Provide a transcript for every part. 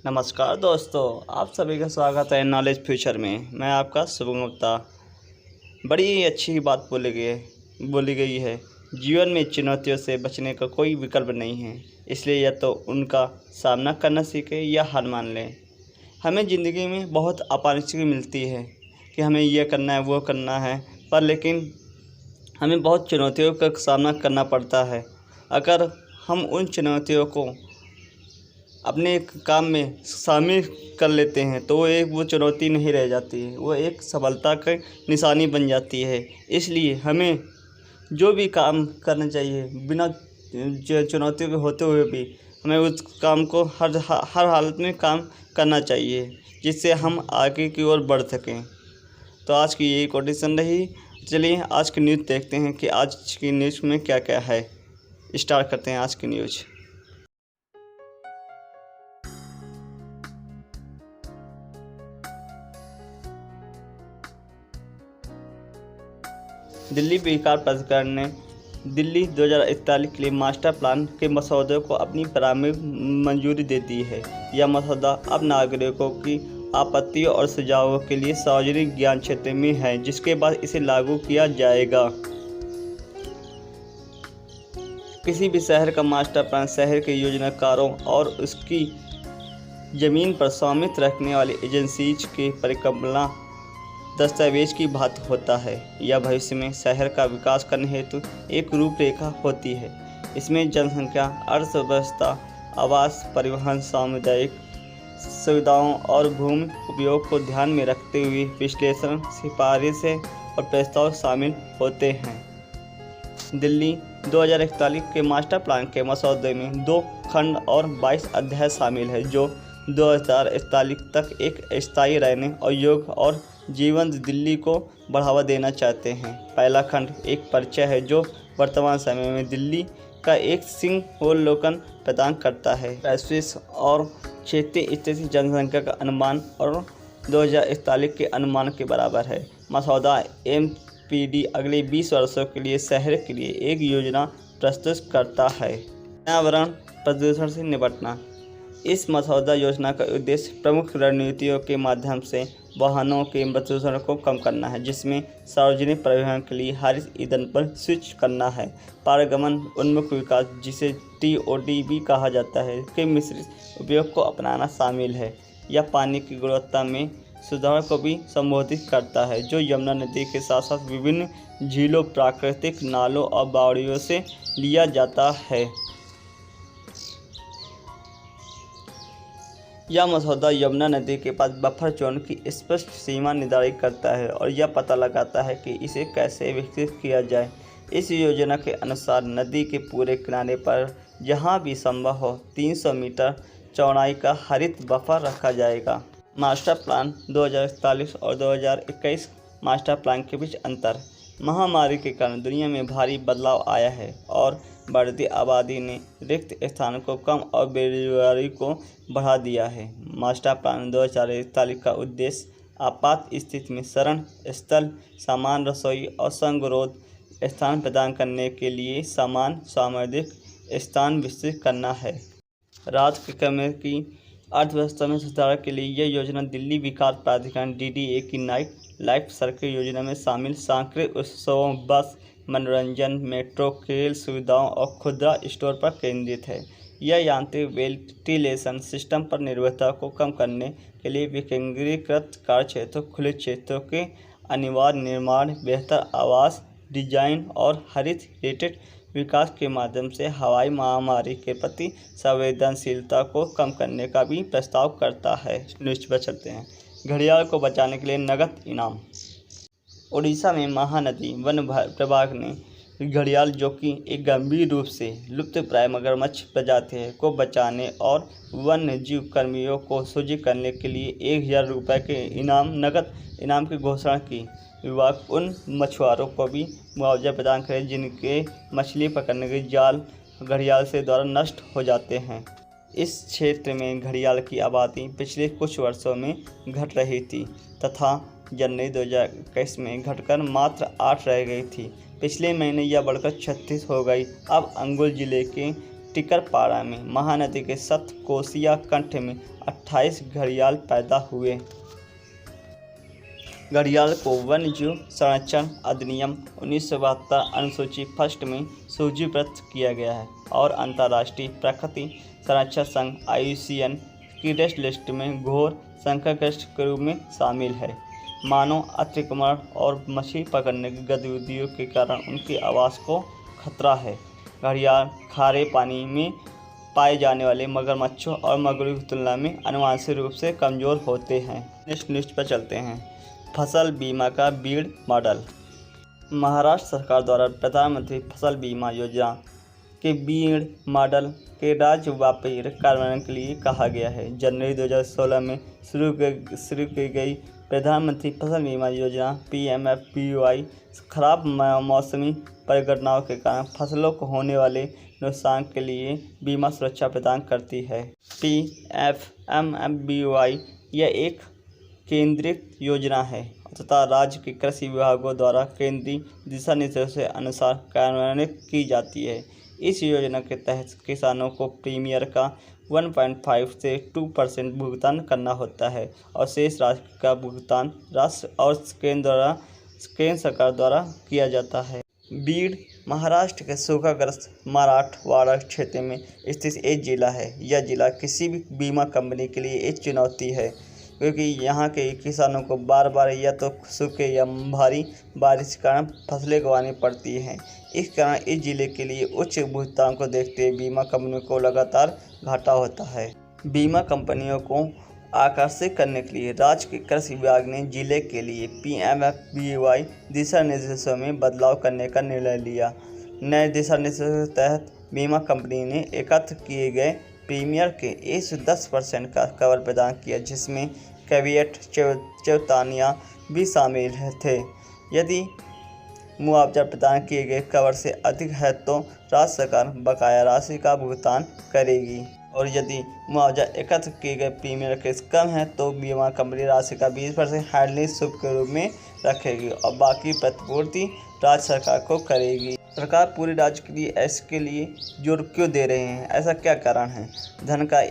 नमस्कार दोस्तों, आप सभी का स्वागत है नॉलेज फ्यूचर में। मैं आपका शुभम गुप्ता। बड़ी अच्छी बात बोली गई है। जीवन में चुनौतियों से बचने का कोई विकल्प नहीं है, इसलिए या तो उनका सामना करना सीखें या हार मान लें। हमें ज़िंदगी में बहुत अपॉर्चुनिटी मिलती है कि हमें यह करना है, वो करना है, पर लेकिन हमें बहुत चुनौतियों का सामना करना पड़ता है। अगर हम उन चुनौतियों को अपने काम में शामिल कर लेते हैं तो वो चुनौती नहीं रह जाती है, वो एक सफलता की निशानी बन जाती है। इसलिए हमें जो भी काम करना चाहिए, बिना चुनौतियों के होते हुए भी हमें उस काम को हर हालत में काम करना चाहिए, जिससे हम आगे की ओर बढ़ सकें। तो आज की यही कोटेशन रही। चलिए आज की न्यूज़ देखते हैं कि आज की न्यूज़ में क्या क्या है। स्टार्ट करते हैं आज की न्यूज़। दिल्ली विकास प्राधिकरण ने दिल्ली 2041 के लिए मास्टर प्लान के मसौदे को अपनी प्रारंभिक मंजूरी दे दी है। यह मसौदा अब नागरिकों की आपत्तियों और सुझावों के लिए सार्वजनिक ज्ञान क्षेत्र में है, जिसके बाद इसे लागू किया जाएगा। किसी भी शहर का मास्टर प्लान शहर के योजनाकारों और उसकी जमीन पर स्वामित्व रखने वाली एजेंसीज के परिकल्पना दस्तावेज की बात होता है। यह भविष्य में शहर का विकास करने हेतु एक रूपरेखा होती है। इसमें जनसंख्या, अर्थव्यवस्था, आवास, परिवहन, सामुदायिक सुविधाओं और भूमि उपयोग को ध्यान में रखते हुए विश्लेषण, सिफारिशें और प्रस्ताव शामिल होते हैं। दिल्ली 2041 के मास्टर प्लान के मसौदे में 2 खंड और 22 अध्याय शामिल है, जो 2041 तक एक स्थायी रहने और योग्य और जीवंत दिल्ली को बढ़ावा देना चाहते हैं। पहला खंड एक परिचय है, जो वर्तमान समय में दिल्ली का एक सिंहावलोकन प्रदान करता है। वैश्विक और क्षेत्रीय स्थिति, जनसंख्या का अनुमान और 2041 के अनुमान के बराबर है। मसौदा एमपीडी अगले 20 वर्षों के लिए शहर के लिए एक योजना प्रस्तुत करता है। पर्यावरण प्रदूषण से निपटना। इस मसौदा योजना का उद्देश्य प्रमुख रणनीतियों के माध्यम से वाहनों के प्रदूषण को कम करना है, जिसमें सार्वजनिक परिवहन के लिए हरित ईंधन पर स्विच करना है। पारगमन उन्मुख विकास, जिसे टीओडी भी कहा जाता है, के मिश्रित उपयोग को अपनाना शामिल है। यह पानी की गुणवत्ता में सुधार को भी संबोधित करता है, जो यमुना नदी के साथ साथ विभिन्न झीलों, प्राकृतिक नालों और बावड़ियों से लिया जाता है। यह मसौदा यमुना नदी के पास बफर जोन की स्पष्ट सीमा निर्धारित करता है और यह पता लगाता है कि इसे कैसे विकसित किया जाए। इस योजना के अनुसार नदी के पूरे किनारे पर जहां भी संभव हो 300 मीटर चौड़ाई का हरित बफर रखा जाएगा। मास्टर प्लान 2041 और 2021 मास्टर प्लान के बीच अंतर। महामारी के कारण दुनिया में भारी बदलाव आया है और बढ़ती आबादी ने रिक्त स्थानों को कम और बेरोजगारी को बढ़ा दिया है। मास्टर प्लान 2041 का उद्देश्य आपात स्थिति में शरण स्थल, सामान रसोई और संगरोध स्थान प्रदान करने के लिए समान सामुदायिक स्थान विकसित करना है। रात के समय की अर्थव्यवस्था में सुधार के लिए यह योजना दिल्ली विकास प्राधिकरण डीडीए की नाइट लाइफ सर्किट योजना में शामिल सांस्कृतिक उत्सवों, बस मनोरंजन, मेट्रो, खेल सुविधाओं और खुदरा स्टोर पर केंद्रित है। यह यांत्रिक वेंटिलेशन सिस्टम पर निर्भरता को कम करने के लिए विकेंद्रीकृत कार्य क्षेत्रों, खुले क्षेत्रों के अनिवार्य निर्माण, बेहतर आवास डिजाइन और हरित रेटेड विकास के माध्यम से हवाई महामारी के प्रति संवेदनशीलता को कम करने का भी प्रस्ताव करता है। न्यूज़ पर चलते हैं। घड़ियाल को बचाने के लिए नगद इनाम। उड़ीसा में महानदी वन विभाग ने घड़ियाल, जो कि एक गंभीर रूप से लुप्तप्राय मगरमच्छ प्रजाति है, को बचाने और वन्य जीव कर्मियों को सूचित करने के लिए 1000 रुपये के नगद इनाम की घोषणा की। विभाग उन मछुआरों को भी मुआवजा प्रदान करे जिनके मछली पकड़ने के जाल घड़ियाल से द्वारा नष्ट हो जाते हैं। इस क्षेत्र में घड़ियाल की आबादी पिछले कुछ वर्षों में घट रही थी तथा जनवरी 2021 में घटकर मात्र 8 रह गई थी। पिछले महीने यह बढ़कर 36 हो गई। अब अंगुल जिले के टिकरपाड़ा में महानदी के सतकोसिया कंठ में 28 घड़ियाल पैदा हुए। घड़ियाल को वन्यजीव संरक्षण अधिनियम 1972 अनुसूची फर्स्ट में सूचीबद्ध किया गया है और अंतर्राष्ट्रीय प्रकृति संरक्षण संघ IUCN की रेड लिस्ट में घोर संकटग्रस्त के रूप में शामिल है। मानव अतिक्रमण और मछली पकड़ने की गतिविधियों के कारण उनके आवास को खतरा है। घड़ियाल खारे पानी में पाए जाने वाले मगरमच्छों और मगरों की तुलना में आनुवंशिक रूप से कमज़ोर होते हैं। नेक्स्ट न्यूज़ पर चलते हैं। फसल बीमा का बीड़ मॉडल। महाराष्ट्र सरकार द्वारा प्रधानमंत्री फसल बीमा योजना के बीड़ मॉडल के राज्यव्यापी कार्यान्वयन के लिए कहा गया है। जनवरी 2016 में शुरू की गई प्रधानमंत्री फसल बीमा योजना PMFBY खराब मौसमी परिघटनाओं के कारण फसलों को होने वाले नुकसान के लिए बीमा सुरक्षा प्रदान करती है। PMFBY यह एक केंद्रीय योजना है तथा राज्य के कृषि विभागों द्वारा केंद्रीय दिशा निर्देशों के अनुसार कार्यान्वित की जाती है। इस योजना के तहत किसानों को प्रीमियम का 1.5 से 2% भुगतान करना होता है और शेष राशि का भुगतान राज्य और केंद्र सरकार द्वारा किया जाता है। बीड़ महाराष्ट्र के सूखाग्रस्त मराठवाड़ा क्षेत्र में स्थित एक जिला है। यह जिला किसी भी बीमा कंपनी के लिए एक चुनौती है क्योंकि यहाँ के किसानों को बार बार या तो सूखे या भारी बारिश के कारण फसलें गंवानी पड़ती हैं। इस कारण इस जिले के लिए उच्च भुगतान को देखते हुए बीमा कंपनियों को लगातार घाटा होता है। बीमा कंपनियों को आकर्षित करने के लिए राज्य के कृषि विभाग ने जिले के लिए PMFBY दिशा निर्देशों में बदलाव करने का निर्णय लिया। नए दिशा निर्देशों के तहत बीमा कंपनी ने एकत्र किए गए प्रीमियम के 110% का कवर प्रदान किया, जिसमें कैविएट चेतावनियां भी शामिल थे। यदि मुआवजा प्रदान किए गए कवर से अधिक है तो राज्य सरकार बकाया राशि का भुगतान करेगी और यदि मुआवजा एकत्र किए गए प्रीमियम के कम है तो बीमा कंपनी राशि का 20% हैंडलिंग शुल्क के रूप में रखेगी और बाकी प्रतिपूर्ति राज्य सरकार को करेगी। सरकार पूरे राज्य के लिए इसके लिए जोर क्यों दे रहे हैं? ऐसा क्या कारण है? धन का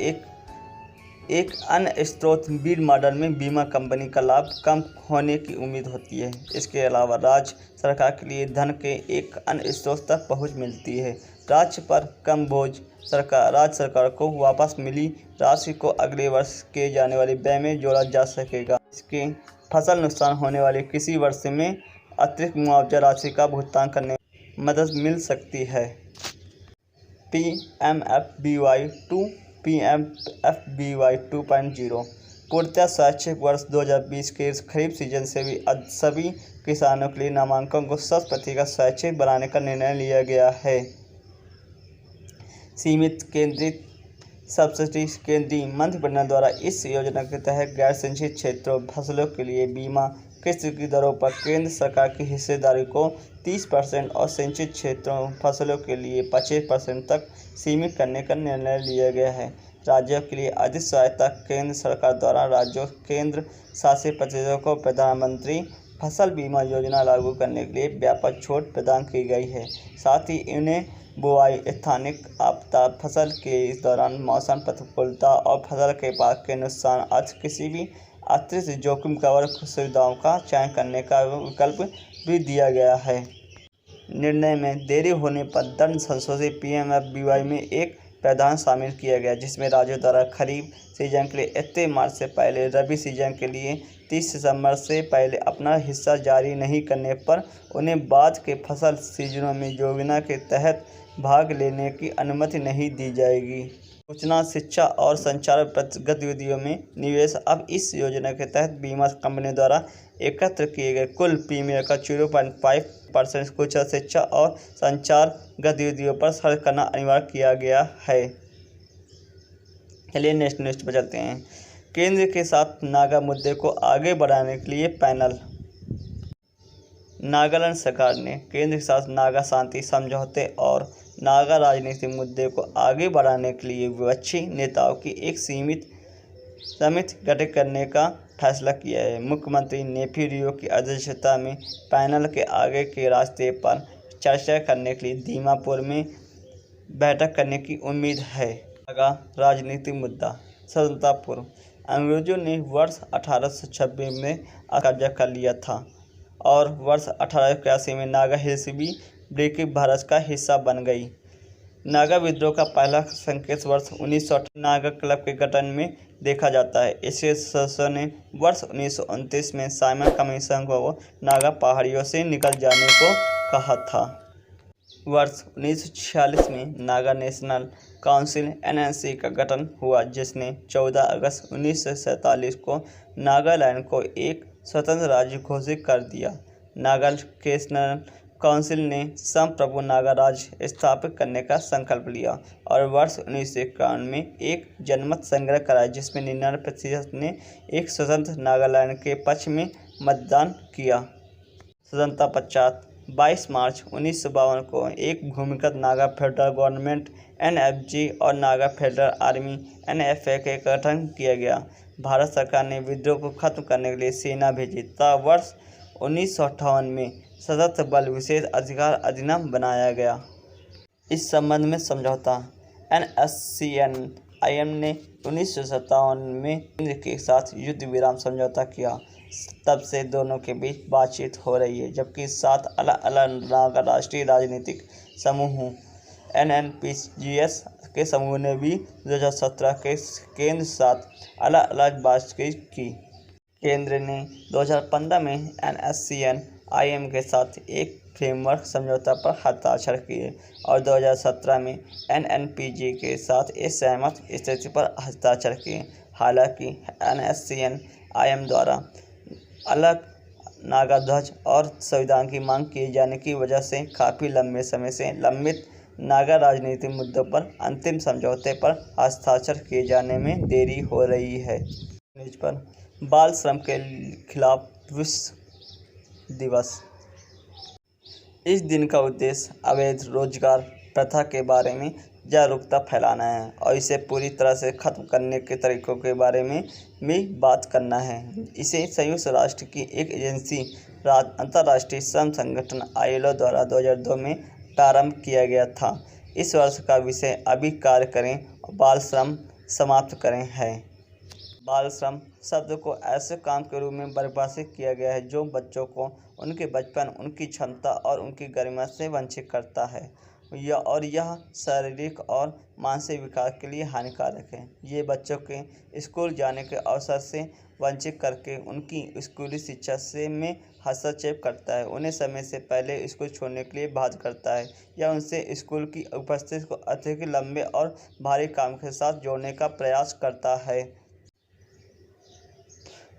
एक अन्य स्रोत बीड मॉडल में बीमा कंपनी का लाभ कम होने की उम्मीद होती है। इसके अलावा राज्य सरकार के लिए धन के एक अन्य स्रोत तक पहुंच मिलती है। राज्य पर कम बोझ राज्य सरकार को वापस मिली राशि को अगले वर्ष किए जाने वाले व्यय में जोड़ा जा सकेगा। इसके फसल नुकसान होने वाले किसी वर्ष में अतिरिक्त मुआवजा राशि का भुगतान करने में मदद मिल सकती है। PMFBY 2 पूर्णतः शैक्षिक वर्ष 2020 के खरीफ सीजन से भी सभी किसानों के लिए नामांकन को 100% का शैक्षिक बनाने का निर्णय लिया गया है। सीमित केंद्रित सब्सिडी केंद्रीय मंत्रिमंडल द्वारा इस योजना के तहत गैर सिंचित क्षेत्रों फसलों के लिए बीमा किस्त की दरों पर केंद्र सरकार की हिस्सेदारी को 30% और सिंचित क्षेत्रों फसलों के लिए 25% तक सीमित करने का निर्णय लिया गया है। राज्यों के लिए अधिक सहायता केंद्र सरकार द्वारा राज्यों केंद्र शासित प्रदेशों को प्रधानमंत्री फसल बीमा योजना लागू करने के लिए व्यापक छूट प्रदान की गई है। साथ ही इन्हें बुआई, स्थानिक आपदा, फसल के इस दौरान मौसम प्रतिकूलता और फसल के बाद के नुकसान आदि किसी भी अतिरिक्त जोखिम कवर सुविधाओं का चयन करने का विकल्प भी दिया गया है। निर्णय में देरी होने पर दंड संशोधित PMFBY में एक प्रावधान शामिल किया गया, जिसमें राज्यों द्वारा खरीफ सीजन के लिए 31 मार्च से पहले रबी सीजन के लिए 30 सितंबर से पहले अपना हिस्सा जारी नहीं करने पर उन्हें बाद के फसल सीजनों में योजना के तहत भाग लेने की अनुमति नहीं दी जाएगी। सूचना, शिक्षा और संचार गतिविधियों में निवेश। अब इस योजना के तहत बीमा कंपनी द्वारा एकत्र किए गए कुल प्रीमियम का 0.5% कुछ शिक्षा और संचार गतिविधियों पर खर्च करना अनिवार्य किया गया है। चलिए नेक्स्ट न्यूज़ पर चलते हैं। केंद्र के साथ नागा मुद्दे को आगे बढ़ाने के लिए पैनल। नागालैंड सरकार ने केंद्र के साथ नागा शांति समझौते और नागा राजनीतिक मुद्दे को आगे बढ़ाने के लिए विपक्षी नेताओं की एक समिति गठित करने का फैसला किया है। मुख्यमंत्री नेफ्यू रियो की अध्यक्षता में पैनल के आगे के रास्ते पर चर्चा करने के लिए दीमापुर में बैठक करने की उम्मीद है। नागा राजनीतिक मुद्दा। स्वतंत्रता पूर्व अंग्रेजों ने वर्ष 1826 में कब्जा कर लिया था और वर्ष 1881 में नागा हिल्स भी ब्रिटिश भारत का हिस्सा बन गई। नागा विद्रोह का पहला संकेत वर्ष 1928 नागा क्लब के गठन में देखा जाता है। इसके सदस्यों ने वर्ष 1929 में साइमन कमीशन को नागा पहाड़ियों से निकल जाने को कहा था। वर्ष 1946 में नागा नेशनल काउंसिल (NNC) का गठन हुआ, जिसने 14 अगस्त 1947 को नागालैंड को एक स्वतंत्र राज्य घोषित कर दिया। नागा नेशनल काउंसिल ने संप्रभु नागा राज्य स्थापित करने का संकल्प लिया और वर्ष 1951 में एक जनमत संग्रह कराया, जिसमें 99% ने एक स्वतंत्र नागालैंड के पक्ष में मतदान किया। स्वतंत्रता पश्चात 22 मार्च 1952 को एक भूमिगत नागा फेडरल गवर्नमेंट (NFG) और नागा फेडरल आर्मी (NFA) का गठन किया गया। भारत सरकार ने विद्रोह को खत्म करने के लिए सेना भेजी तथा वर्ष 1958 में सशस्त्र बल विशेष अधिकार अधिनियम बनाया गया। इस संबंध में समझौता। NSCN-IM ने 1957 में केंद्र के साथ युद्ध विराम समझौता किया। तब से दोनों के बीच बातचीत हो रही है, जबकि 7 अलग अलग नागा राष्ट्रीय राजनीतिक समूहों NNPGS के समूह ने भी 2017 के केंद्र साथ अलग अलग बातचीत की। केंद्र ने 2015 में NSCN-IM के साथ एक फ्रेमवर्क समझौता पर हस्ताक्षर किए और 2017 में NNPG के साथ एक सहमत स्थिति पर हस्ताक्षर किए। हालांकि NSCN-IM द्वारा अलग नागा ध्वज और संविधान की मांग किए जाने की वजह से काफ़ी लंबे समय से लंबित नागा राजनीतिक मुद्दों पर अंतिम समझौते पर हस्ताक्षर किए जाने में देरी हो रही है। न्यूज़ पर बाल श्रम के खिलाफ विश्व दिवस। इस दिन का उद्देश्य अवैध रोजगार प्रथा के बारे में जागरूकता फैलाना है और इसे पूरी तरह से खत्म करने के तरीकों के बारे में भी बात करना है। इसे संयुक्त राष्ट्र की एक एजेंसी अंतर्राष्ट्रीय श्रम संगठन ILO द्वारा 2002 में प्रारंभ किया गया था। इस वर्ष का विषय अभी कार्य करें और बाल श्रम समाप्त करें है। बाल श्रम शब्द को ऐसे काम के रूप में परिभाषित किया गया है जो बच्चों को उनके बचपन, उनकी क्षमता और उनकी गरिमा से वंचित करता है। यह शारीरिक और मानसिक विकास के लिए हानिकारक है। ये बच्चों के स्कूल जाने के अवसर से वंचित करके उनकी स्कूली शिक्षा से में हस्तक्षेप करता है, उन्हें समय से पहले स्कूल छोड़ने के लिए बाध्य करता है या उनसे स्कूल की उपस्थिति को अत्यधिक लंबे और भारी काम के साथ जोड़ने का प्रयास करता है।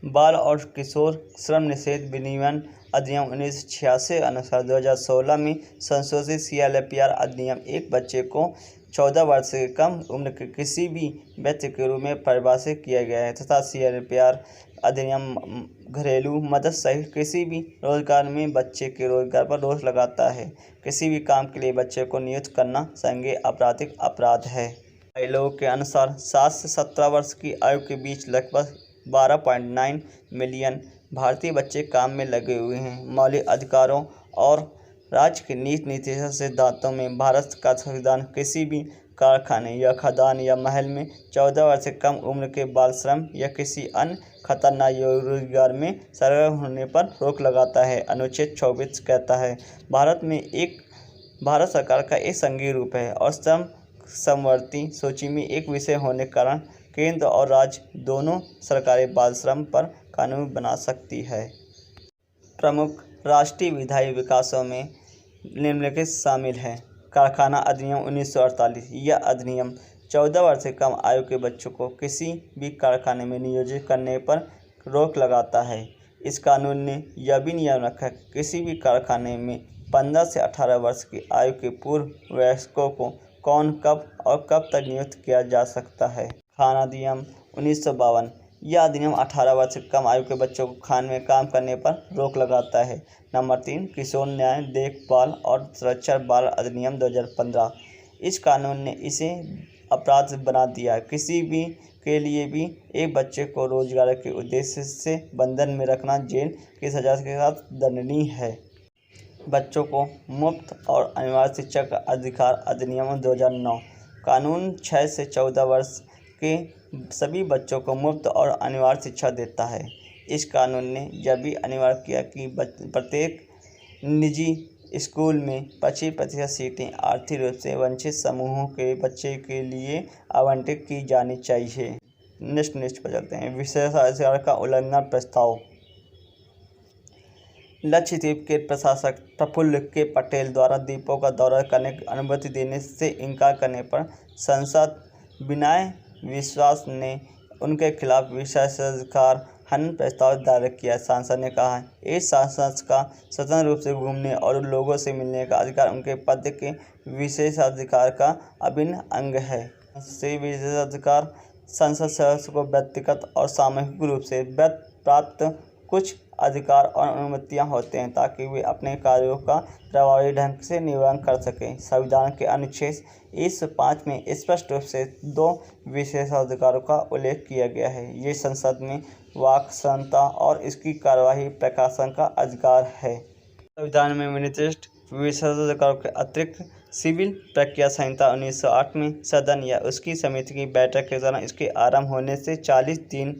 बाल और किशोर श्रम निषेध विनियमन अधिनियम 1986 अनुसार 2016 में संशोधित CLAPR अधिनियम एक बच्चे को 14 वर्ष से कम उम्र के किसी भी व्यक्ति के रूप में परिभाषित किया गया है तथा CLAPR अधिनियम घरेलू मदद सहित किसी भी रोजगार में बच्चे के रोजगार पर रोक लगाता है। किसी भी काम के लिए बच्चे को नियुक्त करना संज्ञेय आपराधिक अपराध है। ILO के अनुसार 7 से 17 वर्ष की आयु के बीच लगभग 12.9 मिलियन भारतीय बच्चे काम में लगे हुए हैं। मौलिक अधिकारों और राज्य के नीति सिद्धांतों में भारत का संविधान किसी भी कारखाने या खदान या महल में 14 वर्ष से कम उम्र के बाल श्रम या किसी अन्य खतरनाक रोजगार में सरगर्म होने पर रोक लगाता है। अनुच्छेद 24 कहता है, भारत सरकार का एक संघीय रूप है और श्रम समवर्ती सूची में एक विषय होने के कारण केंद्र और राज्य दोनों सरकारें बाल श्रम पर कानून बना सकती है। प्रमुख राष्ट्रीय विधायी विकासों में निम्नलिखित शामिल हैं। कारखाना अधिनियम 1948। यह अधिनियम 14 वर्ष से कम आयु के बच्चों को किसी भी कारखाने में नियोजित करने पर रोक लगाता है। इस कानून ने यह भी नियम रखा है कि किसी भी कारखाने में 15 से 18 वर्ष की आयु के पूर्व वयस्कों को कौन, कब और कब तक नियुक्त किया जा सकता है। खान अधिनियम 1952। यह अधिनियम 18 वर्ष से कम आयु के बच्चों को खान में काम करने पर रोक लगाता है। नंबर 3, किशोर न्याय, देखभाल और सुरक्षा बाल अधिनियम 2015। इस कानून ने इसे अपराध बना दिया। किसी भी के लिए भी एक बच्चे को रोजगार के उद्देश्य से बंधन में रखना जेल की सजा के साथ दंडनीय है। बच्चों को मुफ्त और अनिवार्य शिक्षा का अधिकार अधिनियम 2009 कानून 6 से 14 वर्ष के सभी बच्चों को मुफ्त और अनिवार्य शिक्षा देता है। इस कानून ने यह भी अनिवार्य किया कि प्रत्येक निजी स्कूल में 25% सीटें आर्थिक रूप से वंचित समूहों के बच्चे के लिए आवंटित की जानी चाहिए। नेक्स्ट पर चलते हैं। विशेषाधिकार का उल्लंघन प्रस्ताव। लक्षद्वीप के प्रशासक प्रफुल्ल के पटेल द्वारा द्वीपों का दौरा करने की अनुमति देने से इनकार करने पर सांसद विनय विश्वास ने उनके खिलाफ विशेषाधिकार हनन प्रस्ताव दायर किया। सांसद ने कहा, इस सांसद का स्वतंत्र रूप से घूमने और लोगों से मिलने का अधिकार उनके पद के विशेषाधिकार का अभिन्न अंग है। से विशेषाधिकार संसद सदस्य को व्यक्तिगत और सामूहिक रूप से प्राप्त कुछ अधिकार और अनुमतियां होते हैं ताकि वे अपने कार्यों का प्रभावी ढंग से निर्वहन कर सकें। संविधान के अनुच्छेद 5 में स्पष्ट रूप से 2 विशेषाधिकारों का उल्लेख किया गया है। ये संसद में वाक स्वाधीनता और इसकी कार्यवाही प्रकाशन का अधिकार है। संविधान में निर्दिष्ट विशेषाधिकारों के अतिरिक्त सिविल प्रक्रिया संहिता 1908 में सदन या उसकी समिति की बैठक के दौरान इसके आरंभ होने से 40 दिन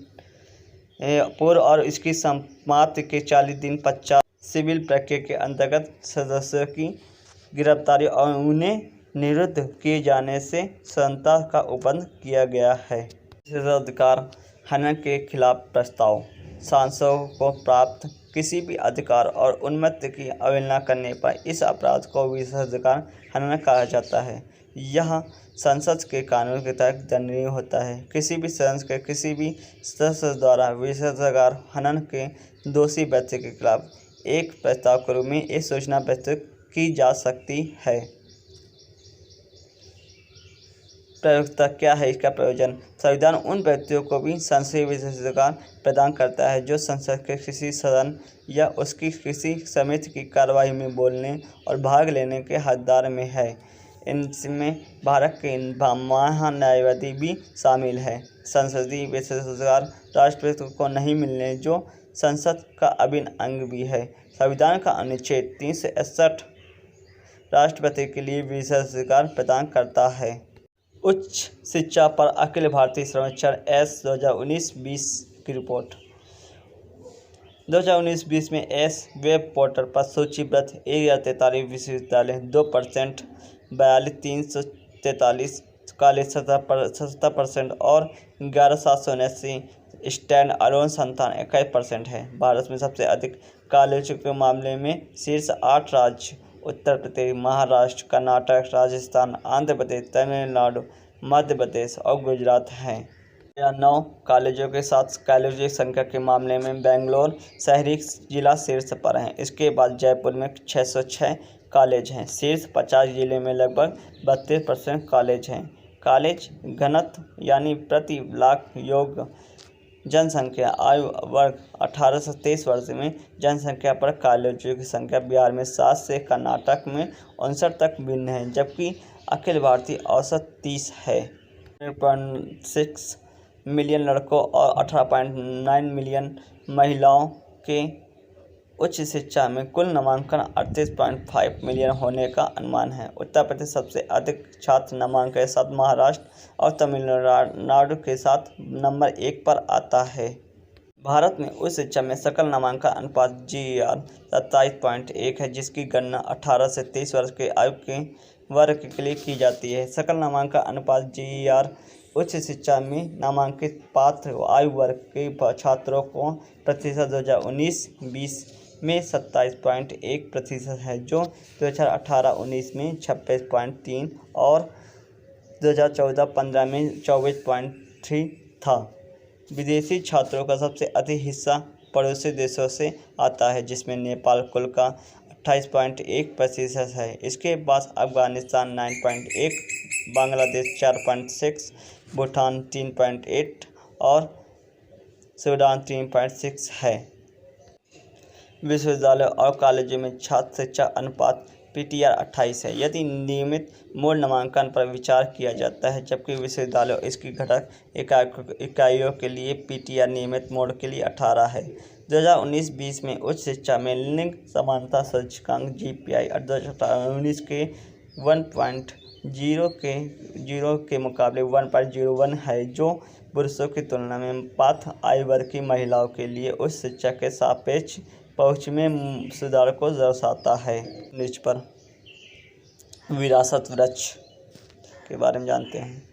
पूर्व और इसकी समाप्ति के 40 दिन पश्चात सिविल प्रक्रिया के अंतर्गत सदस्यों की गिरफ्तारी और उन्हें निरुद्ध किए जाने से स्वतंत्रता का उपबंध किया गया है। विशेषाधिकार हनन के खिलाफ प्रस्ताव। सांसदों को प्राप्त किसी भी अधिकार और उन्मत्त की अवहेलना करने पर इस अपराध को विशेषाधिकार हनन कहा जाता है। यह संसद के कानून के तहत दंडनीय होता है। किसी भी सदस्य के किसी भी सदस्य द्वारा विशेषाधिकार हनन के दोषी व्यक्ति के खिलाफ एक प्रस्ताव के रूप में एक सूचना प्रस्तुत की जा सकती है। प्रयोक्ता क्या है इसका प्रयोजन। संविधान उन व्यक्तियों को भी संसदीय विशेषाधिकार प्रदान करता है जो संसद के किसी सदन या उसकी किसी समिति की कार्यवाही में बोलने और भाग लेने के हकदार में है। इनमें भारत के महान्यायवादी भी शामिल है। संसदीय विशेषाधिकार राष्ट्रपति को नहीं मिलने जो संसद का अभिन्न अंग भी है। संविधान का अनुच्छेद 361 राष्ट्रपति के लिए विशेषाधिकार प्रदान करता है। उच्च शिक्षा पर अखिल भारतीय सर्वेक्षण एस 2019-20 की रिपोर्ट। 2019-20 में एस वेब पोर्टल पर सूचीबद्ध 1043 विश्वविद्यालय 2%, 42,343 कॉलेज 70% और 11,779 स्टैंड अलोन संस्थान 21% है। भारत में सबसे अधिक कॉलेजों के मामले में शीर्ष 8 राज्य उत्तर प्रदेश, महाराष्ट्र, कर्नाटक, राजस्थान, आंध्र प्रदेश, तमिलनाडु, मध्य प्रदेश और गुजरात हैं। 9 कॉलेजों के साथ कॉलेजों की संख्या के मामले में बेंगलोर शहरी जिला शीर्ष पर है। इसके बाद जयपुर में 606 कॉलेज हैं। शीर्ष 50 जिले में लगभग 32% कॉलेज हैं। कॉलेज घनत्व यानी प्रति लाख योग्य जनसंख्या आयु वर्ग 18 से 23 वर्ष में जनसंख्या पर कॉलेजों की संख्या बिहार में 7 से कर्नाटक में 59 तक भिन्न है, जबकि अखिल भारतीय औसत 30 है। 6 मिलियन लड़कों और 18.9 मिलियन महिलाओं के उच्च शिक्षा में कुल नामांकन 38.5 मिलियन होने का अनुमान है। उत्तर प्रदेश सबसे अधिक छात्र नामांकन के साथ महाराष्ट्र और तमिलनाडु के साथ नंबर 1 पर आता है। भारत में उच्च शिक्षा में सकल नामांकन अनुपात GER 27.1 है, जिसकी गणना 18 से 23 वर्ष के आयु के वर्ग के लिए की जाती है। सकल नामांकन अनुपात GER उच्च शिक्षा में नामांकित पात्र आयु वर्ग के छात्रों को प्रतिशत 2019-20 में 27.1% है, जो 2018-19 में 26.3 और 2014-15 में 24.3 था। विदेशी छात्रों का सबसे अधिक हिस्सा पड़ोसी देशों से आता है, जिसमें नेपाल कुल का 28.1% है। इसके बाद अफगानिस्तान 9.1, बांग्लादेश 4.6, भूटान 3.8 और सूडान 3.6 है। विश्वविद्यालय और कॉलेजों में छात्र शिक्षा अनुपात PTR 28 है यदि नियमित मूल नामांकन पर विचार किया जाता है, जबकि विश्वविद्यालय इसकी घटक इकाइयों के लिए PTR नियमित मोड के लिए 18 है। 2019-20 में उच्च शिक्षा में लिंग समानता सूचकांक GPI 2018-19 के 1.0 के मुकाबले 1.01 है, जो पुरुषों की तुलना में पात्र आयु वर्ग की महिलाओं के लिए उच्च शिक्षा के सापेक्ष पहुँच में सुधार को दर्शाता है। नीच पर विरासत वृक्ष के बारे में जानते हैं।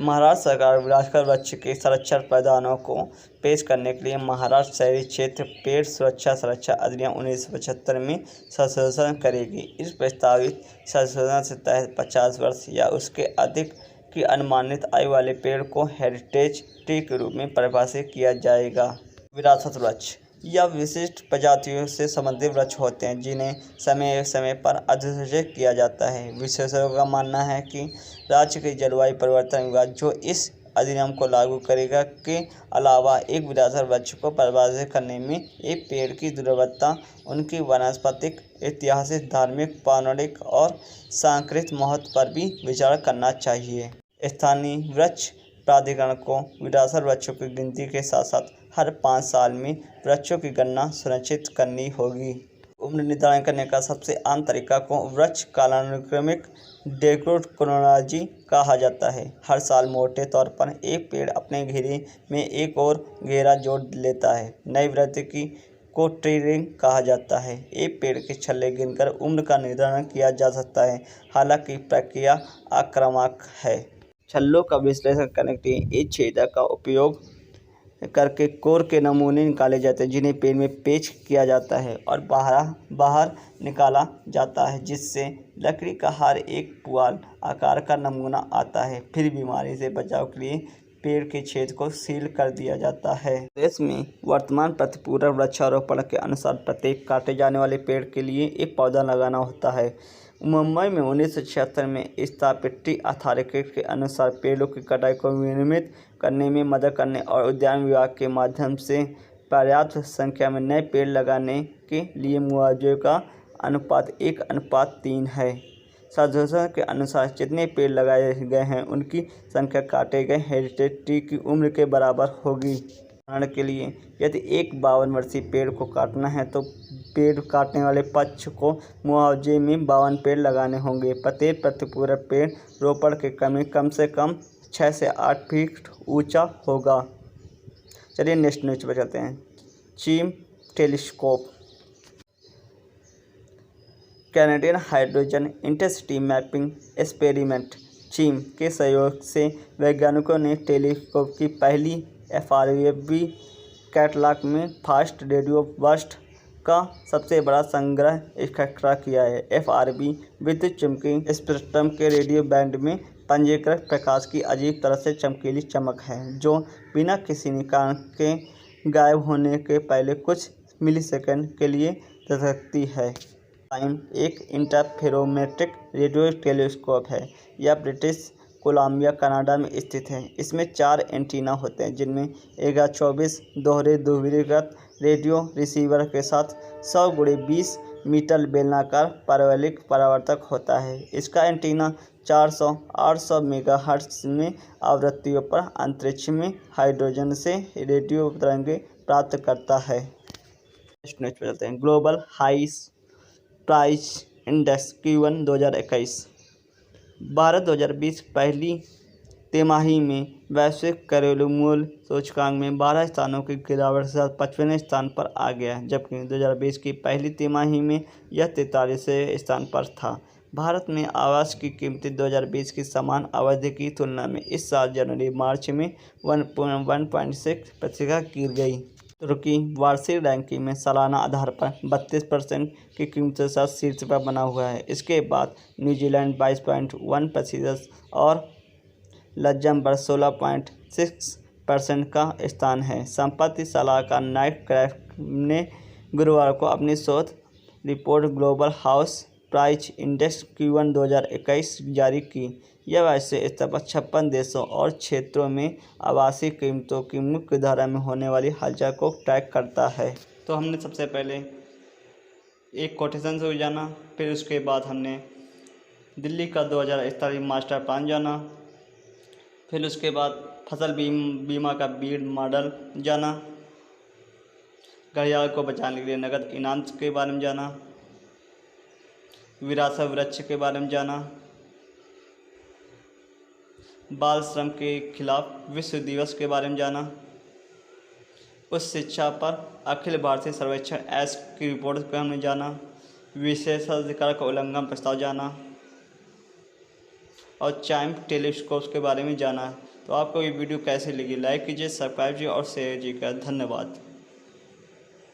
महाराष्ट्र सरकार विरासत वृक्ष के संरक्षण प्रावधानों को पेश करने के लिए महाराष्ट्र शहरी क्षेत्र पेड़ सुरक्षा अधिनियम 1975 में संशोधन करेगी। इस प्रस्तावित संशोधन से तहत 50 वर्ष या उसके अधिक की अनुमानित आयु वाले पेड़ को हेरिटेज ट्री के रूप में परिभाषित किया जाएगा। विरासत वृक्ष या विशिष्ट प्रजातियों से संबंधित वृक्ष होते हैं जिन्हें समय समय पर अधिसूचित किया जाता है। विशेषज्ञों का मानना है कि राज्य के जलवायु परिवर्तन विभाग जो इस अधिनियम को लागू करेगा के अलावा एक विरासत वृक्ष को परिभाषित करने में एक पेड़ की गुणवत्ता, उनकी वानस्पतिक, ऐतिहासिक, धार्मिक, पौराणिक और सांस्कृतिक महत्व पर भी विचार करना चाहिए। स्थानीय वृक्ष प्राधिकरण को विरासत वृक्षों की गिनती के साथ साथ हर 5 साल में वृक्षों की गणना सुनिश्चित करनी होगी। उम्र निर्धारण करने का सबसे आम तरीका को वृक्ष कालानुक्रमिक डेक्रोनोलॉजी कहा जाता है। हर साल मोटे तौर पर एक पेड़ अपने घेरे में एक और घेरा जोड़ लेता है। नई वृद्धि को ट्रीरिंग कहा जाता है। एक पेड़ के छल्ले गिनकर उम्र का निर्धारण किया जा सकता है, हालांकि प्रक्रिया आक्रामक है। छल्लों का विश्लेषण करने के लिए एक छेदक का उपयोग करके कोर के नमूने निकाले जाते हैं, जिन्हें पेड़ में पेच किया जाता है और बाहर निकाला जाता है, जिससे लकड़ी का हर एक पुआल आकार का नमूना आता है। फिर बीमारी से बचाव के लिए पेड़ के छेद को सील कर दिया जाता है। देश में वर्तमान प्रतिपूरक वृक्षारोपण के अनुसार प्रत्येक काटे जाने वाले पेड़ के लिए एक पौधा लगाना होता है। मुंबई में 1976 में स्थापित ट्री अथॉरिटी के अनुसार पेड़ों की कटाई को विनियमित करने में मदद करने और उद्यान विभाग के माध्यम से पर्याप्त संख्या में नए पेड़ लगाने के लिए मुआवजे का अनुपात 1:3 है। संशोधन के अनुसार जितने पेड़ लगाए गए हैं उनकी संख्या काटे गए हेरिटेज ट्री की उम्र के बराबर होगी। उदाहरण के लिए, यदि एक 52 वर्षीय पेड़ को काटना है तो पेड़ काटने वाले पक्ष को मुआवजे में 52 पेड़ लगाने होंगे। प्रत्येक प्रतिपूरक पेड़ रोपण के कम से कम 6 से 8 फीट ऊंचा होगा। चलिए नेक्स्ट न्यूज पर चलते हैं। Cheam telescope Canadian hydrogen intercity mapping experiment Cheam के सहयोग से वैज्ञानिकों ने टेलीस्कोप की पहली FRB कैटलॉग में फास्ट रेडियो बर्स्ट का सबसे बड़ा संग्रह इकट्ठा किया है। FRB विद्युत चुम्बकीय स्पेक्ट्रम के रेडियो बैंड में पंजीकृत प्रकाश की अजीब तरह से चमकीली चमक है, जो बिना किसी निशान के गायब होने के पहले कुछ मिलीसेकंड के लिए रह सकती है। टाइम एक इंटरफेरोमेट्रिक रेडियो टेलीस्कोप है। यह ब्रिटिश कोलंबिया कनाडा में स्थित है। इसमें 4 एंटीना होते हैं, जिनमें 1024 दोहरे ध्रुवीकृत रेडियो रिसीवर के साथ 100x20 मीटर बेलनाकार पारवैलिक परावर्तक होता है। इसका एंटीना 400-800 मेगाहर्ट्ज में आवृत्तियों पर अंतरिक्ष में हाइड्रोजन से रेडियो तरंगें प्राप्त करता है। नेक्स्ट चलते हैं। Global house price index Q1 2021। Bharat 2020 पहली तिमाही में वैश्विक घरेलू मूल्य सूचकांक में 12 स्थानों की गिरावट के साथ 55वें स्थान पर आ गया है, जबकि 2020 की पहली तिमाही में यह 43वें स्थान पर था। भारत में आवास की कीमतें 2020 की समान अवधि की तुलना में इस साल जनवरी-मार्च में 1.6% गिर गई। तुर्की वार्षिक रैंकिंग में सालाना आधार पर 32% की कीमत के साथ शीर्ष पर बना हुआ है। इसके बाद न्यूजीलैंड 22.1% और लग्जमबर्ग 16.6% का स्थान है। संपत्ति सलाहकार नाइट क्रैफ्ट ने गुरुवार को अपनी शोध report global house price index Q1 2021 जारी की। यह वैश्विक स्तर पर 56 देशों और क्षेत्रों में आवासीय कीमतों की मुख्य धारा में होने वाली हलचल को ट्रैक करता है। तो हमने सबसे पहले एक कोटेशन से जाना। फिर उसके बाद हमने दिल्ली का 2041 मास्टर प्लान जाना। फिर उसके बाद फसल बीमा का बीड मॉडल जाना। घड़ियाल को बचाने के लिए नगद इनाम के बारे में जाना। विरासत वृक्ष के बारे में जाना। बाल श्रम के खिलाफ विश्व दिवस के बारे में जाना। उच्च शिक्षा पर अखिल भारतीय सर्वेक्षण एस की रिपोर्ट पर हमने जाना। विशेषाधिकार का उल्लंघन प्रस्ताव जाना और चाइम टेलीस्कोप के बारे में जाना। तो आपको ये वीडियो कैसी लगी, लाइक कीजिए, सब्सक्राइब कीजिए और शेयर कीजिएगा। धन्यवाद।